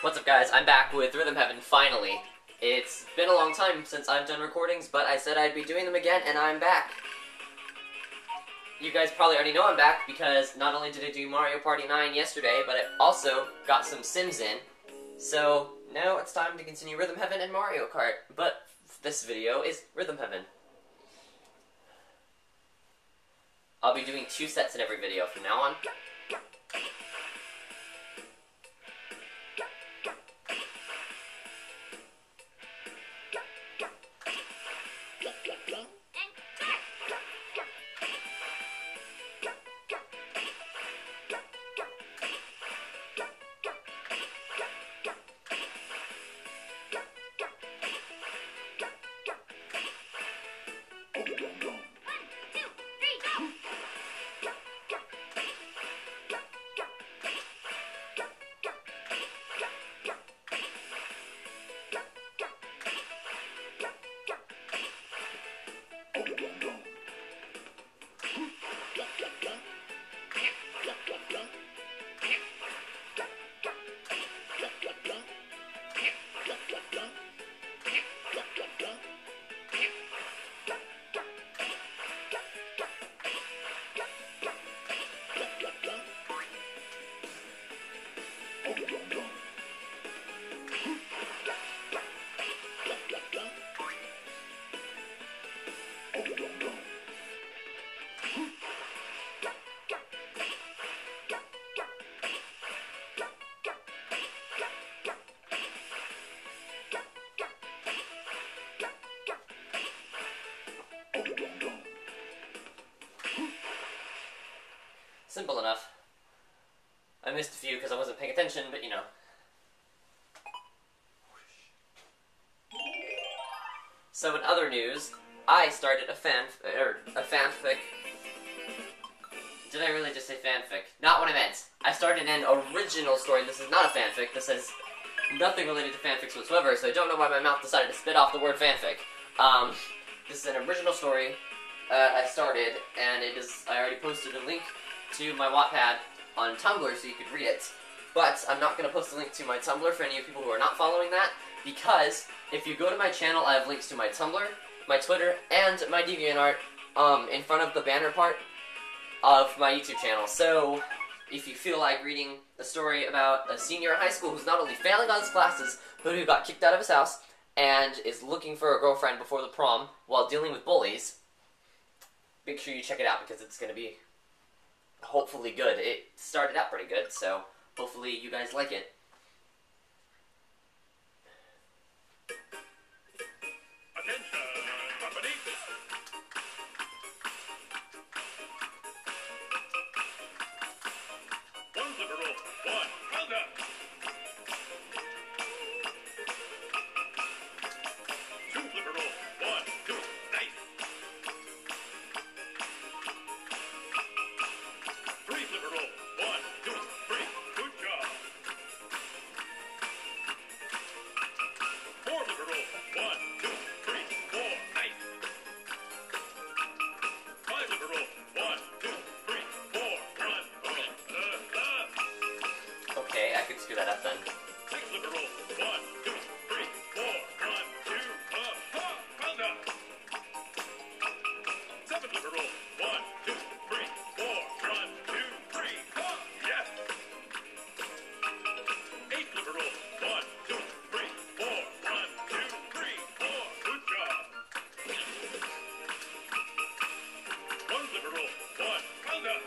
What's up, guys? I'm back with Rhythm Heaven, finally. It's been a long time since I've done recordings, but I said I'd be doing them again, and I'm back. You guys probably already know I'm back, because not only did I do Mario Party 9 yesterday, but I also got some Sims in. So, now it's time to continue Rhythm Heaven and Mario Kart, but this video is Rhythm Heaven. I'll be doing 2 sets in every video from now on. Simple enough. I missed a few because I wasn't paying attention, but you know. So in other news, I started a fanfic. Did I really just say fanfic? Not what I meant. I started an original story. This is not a fanfic. This has nothing related to fanfics whatsoever, so I don't know why my mouth decided to spit off the word fanfic. This is an original story I started, and I already posted a link to my Wattpad on Tumblr so you could read it. But I'm not going to post a link to my Tumblr for any of you people who are not following that, because if you go to my channel, I have links to my Tumblr, my Twitter, and my DeviantArt in front of the banner part of my YouTube channel. So if you feel like reading a story about a senior in high school who's not only failing on his classes, but who got kicked out of his house and is looking for a girlfriend before the prom while dealing with bullies, make sure you check it out because it's going to be hopefully good. It started out pretty good, so hopefully you guys like it. Attention, company. One flipper roll, one countdown. Two flipper roll, one, two, nice. Three flipper roll, one, two, three, good job. Four flipper roll, one, two, three, four, nice. Five flipper roll, one, two, three, four, one, Okay, I could screw that up then. six flipper roll, one, two, three, four, one, two, countdown. Seven flipper roll, one, two, three, four, one, two, three, yes. Eight flipper roll, one, two, three, four, one, two, three, four, good job. One flipper roll, one, countdown.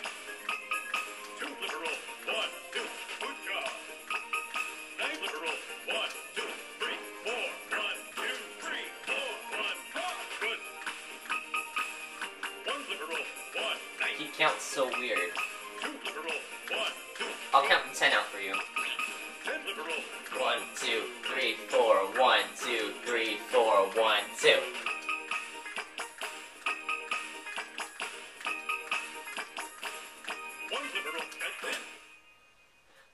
Two flipper roll, one, two, good job. Nine flipper roll, one, two, three, four, one, two, three, four, one, good. One flipper roll, one, nice. He counts so weird. Two flipper roll, one, two, I'll count the 10 out for you. 10 flipper roll. 1, 2, 3, 4, 1, 2, 3, 4, 1, 2. One flipper roll, that's it.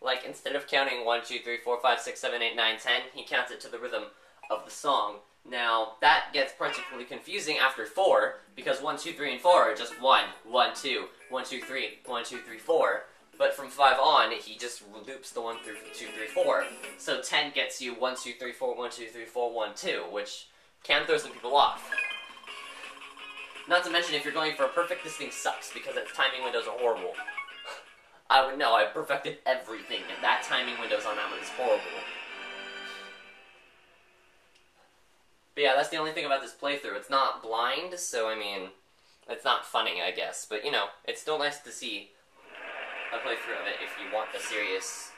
Like, instead of counting 1, 2, 3, 4, 5, 6, 7, 8, 9, 10, he counts it to the rhythm of the song. Now, that gets particularly confusing after 4, because 1, 2, 3, and 4 are just 1, 1, 2, 1, 2, 3, 1, 2, 3, 4. But from 5 on, he just loops the 1 through 2, 3, 4. So 10 gets you 1, 2, 3, 4, 1, 2, 3, 4, 1, 2, which can throw some people off. Not to mention, if you're going for a perfect, this thing sucks, because its timing windows are horrible. I would know, I perfected everything, and that timing windows on that one is horrible. But yeah, that's the only thing about this playthrough. It's not blind, so I mean, it's not funny, I guess. But, you know, it's still nice to see a playthrough of it if you want the serious...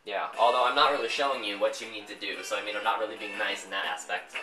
Yeah, although I'm not really showing you what you need to do, so I mean, I'm not really being nice in that aspect.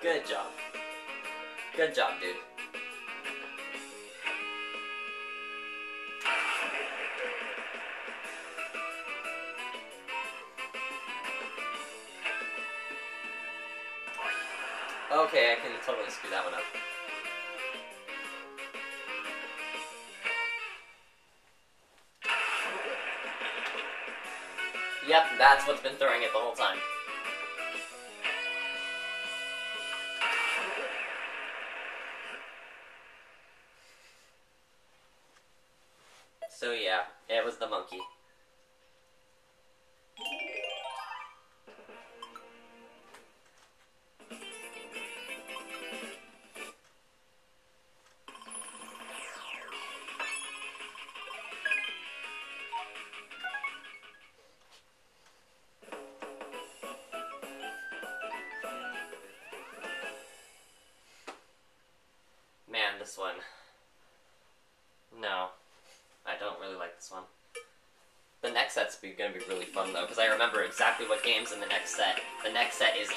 Good job. Good job, dude. Okay, I can totally screw that one up. Yep, that's what's been throwing it the whole time. So yeah, it was the monkey. Man, this one. No. I don't really like this one. The next set's gonna be really fun though, because I remember exactly what game's in the next set. The next set is...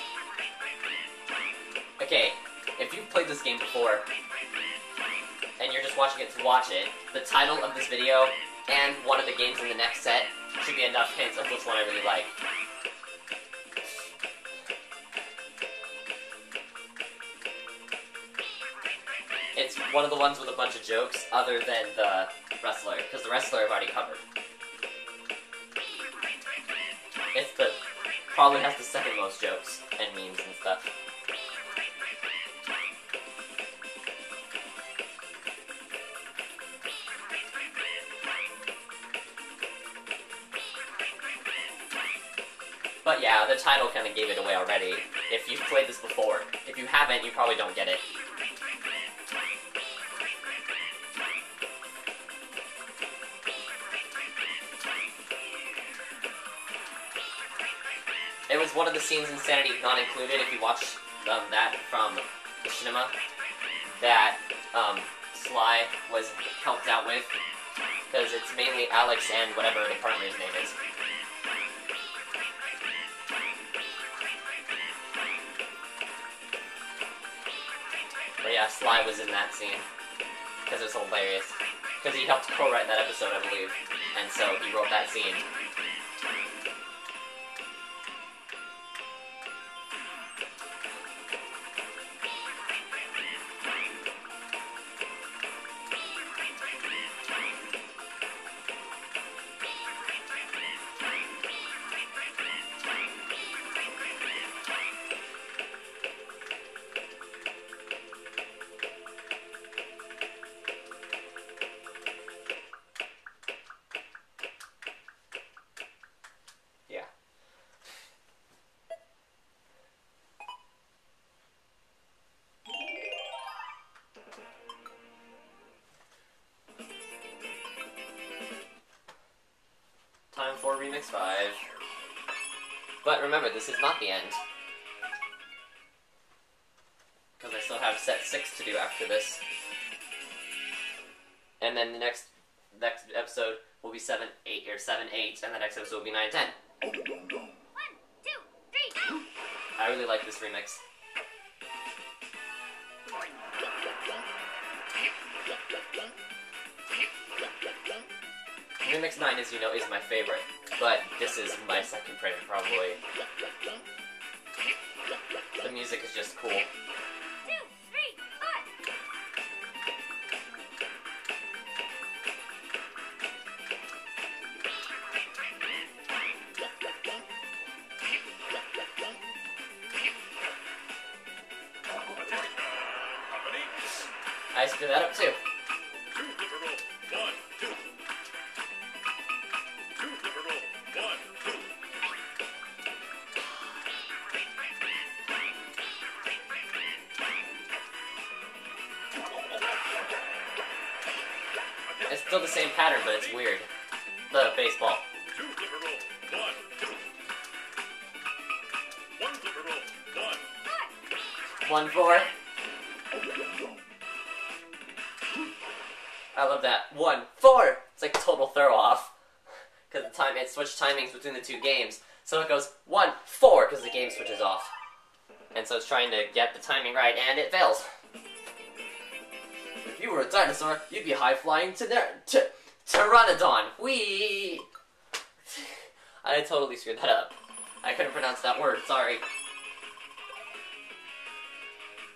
Okay, if you've played this game before, and you're just watching it to watch it, the title of this video and one of the games in the next set should be enough hints of which one I really like. It's one of the ones with a bunch of jokes other than the wrestler, because the wrestler I've already covered. It's the... probably has the second most jokes and memes and stuff. But yeah, the title kind of gave it away already, if you've played this before. If you haven't, you probably don't get it. It was one of the scenes in Sanity Not Included, if you watch that from the cinema, that Sly was helped out with, because it's mainly Alex and whatever the partner's name is. But yeah, Sly was in that scene, because it was hilarious. Because he helped co-write that episode, I believe, and so he wrote that scene. Remix 5. But remember, this is not the end. Because I still have set 6 to do after this. And then the next episode will be 7, 8, or 7, 8, and the next episode will be 9, 10. 1, 2, 3, go! I really like this remix. Remix 9, as you know, is my favorite, but this is my second favorite, probably. The music is just cool. 2, 3, 4! Company. I screwed that up too. 2 flipper roll. 1, 2. 2 flipper roll. 1, 2. It's still the same pattern, but it's weird. The baseball. 2 flipper roll. 1, 2. 1 flipper roll. 1. 1, 4. I love that. 1, 4. It's like a total throw off. Because the time it switched timings between the two games. So it goes 1, 4 because the game switches off. And so it's trying to get the timing right, and it fails. If you were a dinosaur, you'd be high flying Pteranodon. Whee! I totally screwed that up. I couldn't pronounce that word. Sorry.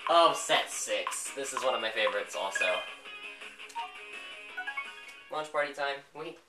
Oh, set 6. This is one of my favorites also. Launch party time. Wait.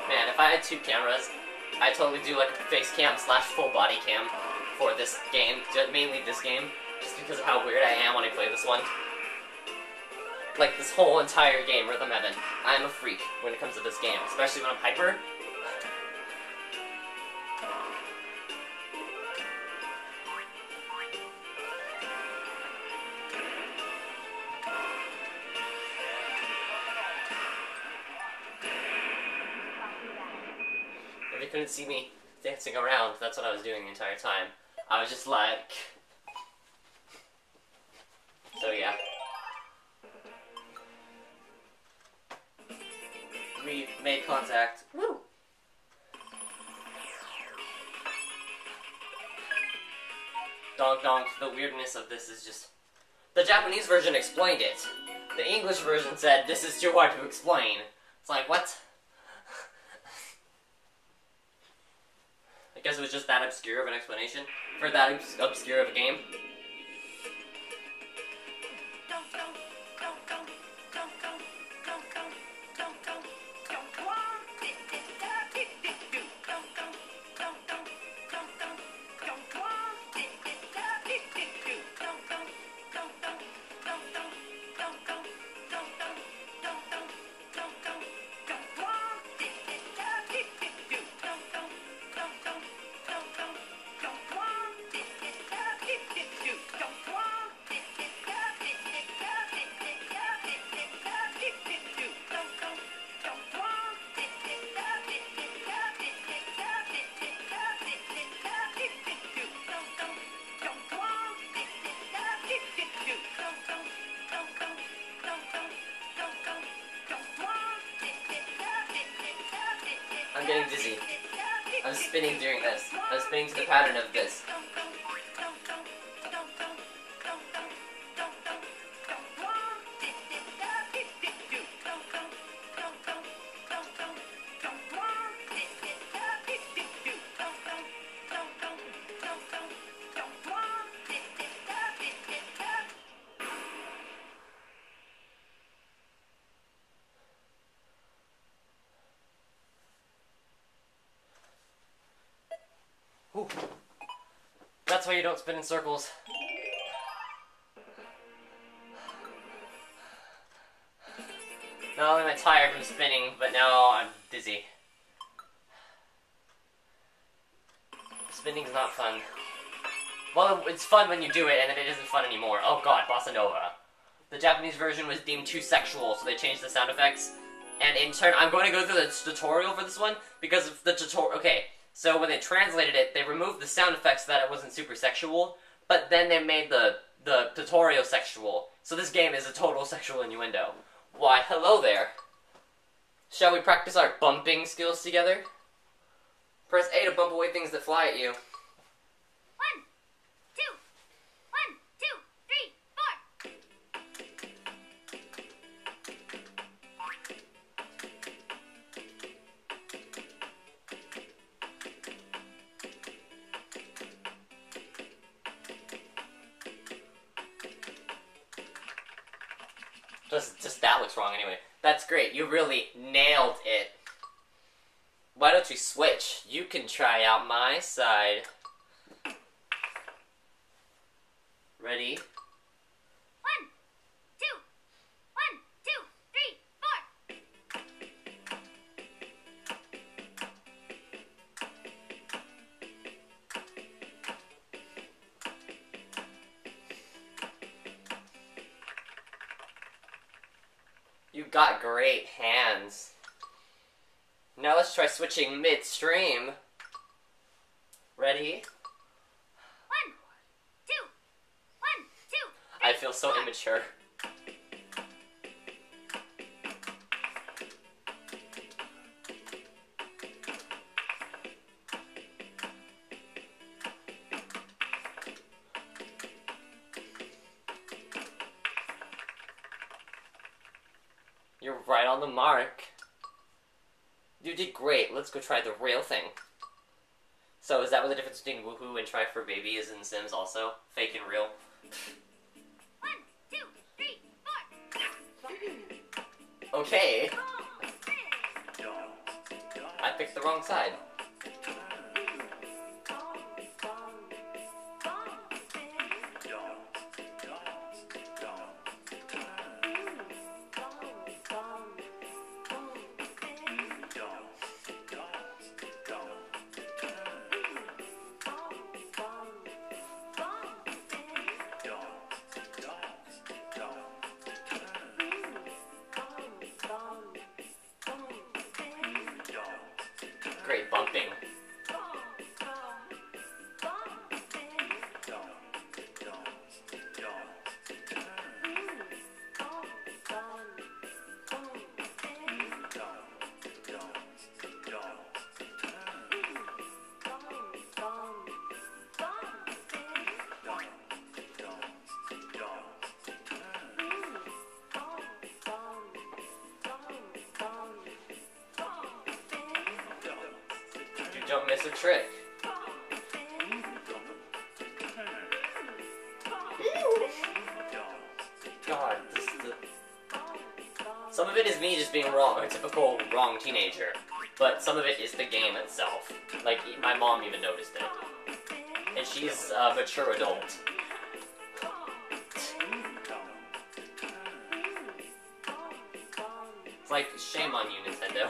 Man, if I had 2 cameras, I'd totally do like a face cam / full body cam for this game, mainly this game, just because of how weird I am when I play this one. Like this whole entire game, Rhythm Heaven, I'm a freak when it comes to this game, especially when I'm hyper. If you couldn't see me dancing around, that's what I was doing the entire time. I was just like... So yeah. We made contact. Woo! Donk donk, the weirdness of this is just... The Japanese version explained it. The English version said, this is too hard to explain. It's like, what? I guess it was just that obscure of an explanation for that obscure of a game. I'm getting dizzy. I'm spinning during this. I'm spinning to the pattern of this. Whew. That's why you don't spin in circles. Not only am I tired from spinning, but now I'm dizzy. Spinning's not fun. Well, it's fun when you do it, and then it isn't fun anymore. Oh god, Bossa Nova. The Japanese version was deemed too sexual, so they changed the sound effects. And in turn, I'm going to go through the tutorial for this one, because of the tutorial. Okay, so when they translated it, they removed the sound effects so that it wasn't super sexual, but then they made the tutorial sexual. So this game is a total sexual innuendo. Why, hello there. Shall we practice our bumping skills together? Press A to bump away things that fly at you. 1, 2, 1, 2, 3, 4. Just that looks wrong anyway. That's great. You really nailed it. Why don't you switch? You can try out my side. Ready? 1, 2, 1, 2, 3, 4. You got great hands. Now let's try switching midstream. Ready? 1, 2, 1, 2, 3, I feel so 4. immature. You're right on the mark. You did great. Let's go try the real thing. So is that what the difference between Woohoo and Try for Baby is in Sims also? Fake and real? 1, 2, 3, 4. Okay. I picked the wrong side. Great bumping. You don't miss a trick. God, some of it is me just being wrong, a typical wrong teenager. But some of it is the game itself. Like, my mom even noticed it. And she's a mature adult. It's like, shame on you, Nintendo.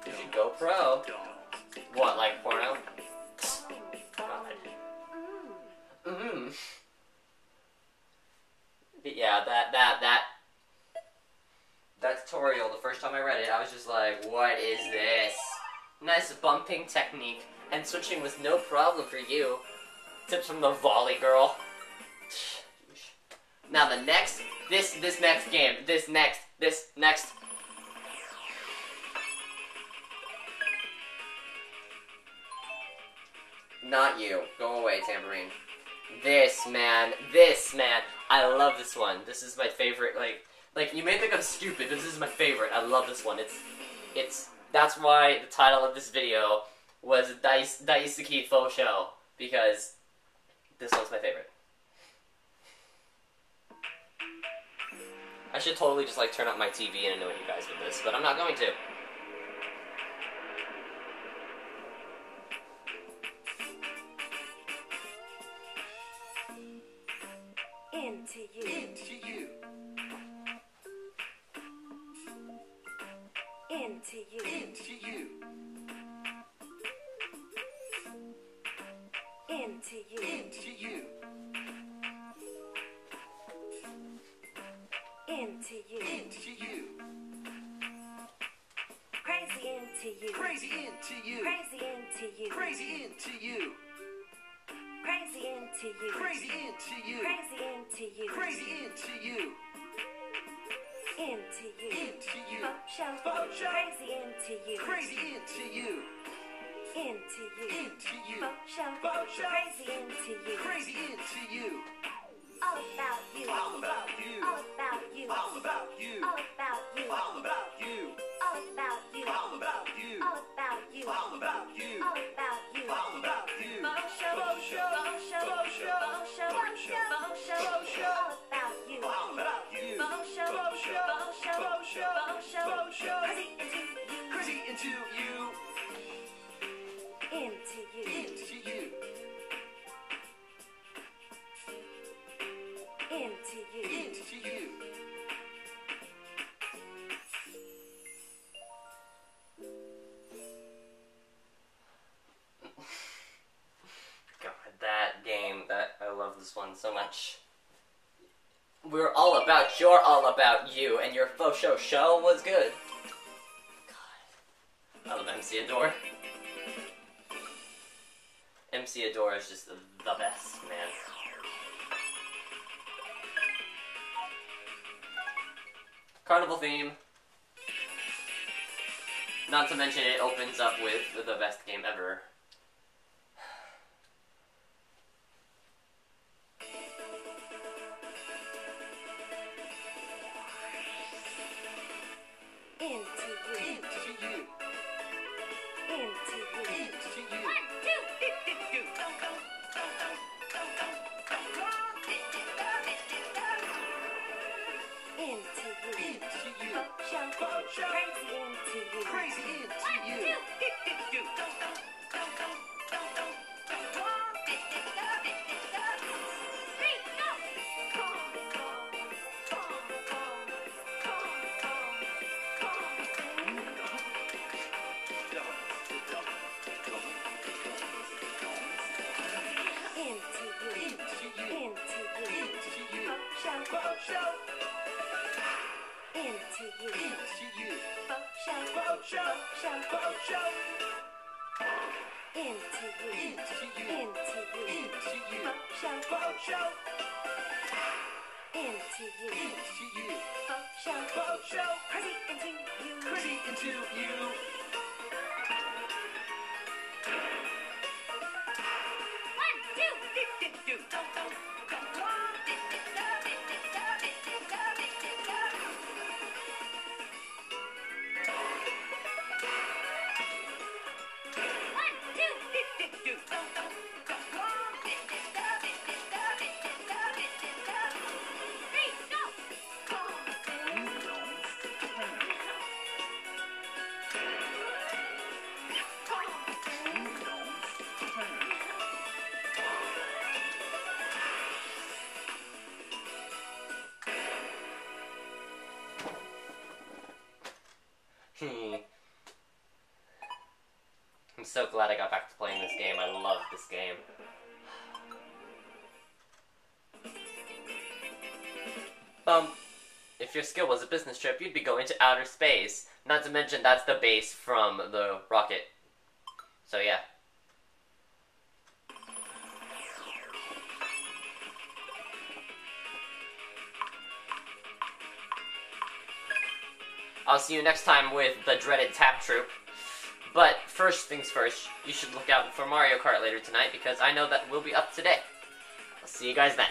You should go pro. What, like porno? God. But yeah, that tutorial, the first time I read it, I was just like, what is this? Nice bumping technique, and switching was no problem for you. Tips from the volley girl. Now the next, this next game, this next. Not you. Go away, tambourine. This man. I love this one. This is my favorite, like, you may think I'm stupid, but this is my favorite. I love this one. It's That's why the title of this video was Daisuki Faux Show, because this one's my favorite. I should totally just like turn up my TV and annoy you guys with this, but I'm not going to. Into you. Into you. Into you. Into you. Into you. Into you. Into you. Into you. Crazy into you. Crazy into you. Crazy into you. Crazy into you. Crazy into you. Crazy into you. Crazy into you. Crazy into you. Into you. Into you. Faux show. Faux show. Crazy into you. Crazy into you. Into you. Into you. Faux show. Faux show. Crazy into you. Crazy into you. All about you. All about you. All about you. All about you. All about you. All about you. All about you. All about you. All about you. All about you. All about you. All about you. Faux show. Faux show. Faux show. Faux show. Faux show. Faux show. Faux show. Faux show. All about you. All about you. Faux show. Faux show. Faux show. Faux show. Faux show. Faux show. Crazy into you. Crazy into you. Into you. Into you. Into you. Into you. God, that game, I love this one so much. We're all about, you're all about you, and your faux show was good. God. I love MC Adore. MC Adore is just the best, man. Carnival theme. Not to mention it opens up with the best game ever. Into you. Into you. Into you. Into you. 1, 2. Into you. Into you. Faux show. Faux show. Crazy into you. Crazy into 1, you. 2. 3, go. Into you. Into you. Into you. Into you. Faux show. Faux show. Into you. Into you. Faux show. Faux show. Show. Faux show. Into you. Into you. Into you. Into you. Faux show. Faux show. Into you. Into you. Faux show. Faux show. Crazy into you. Crazy into you. I'm so glad I got back to playing this game. I love this game. If your skill was a business trip, you'd be going to outer space. Not to mention that's the base from the rocket. So yeah. I'll see you next time with the dreaded Tap Troop. But first things first, you should look out for Mario Kart later tonight because I know that we'll be up today. I'll see you guys then.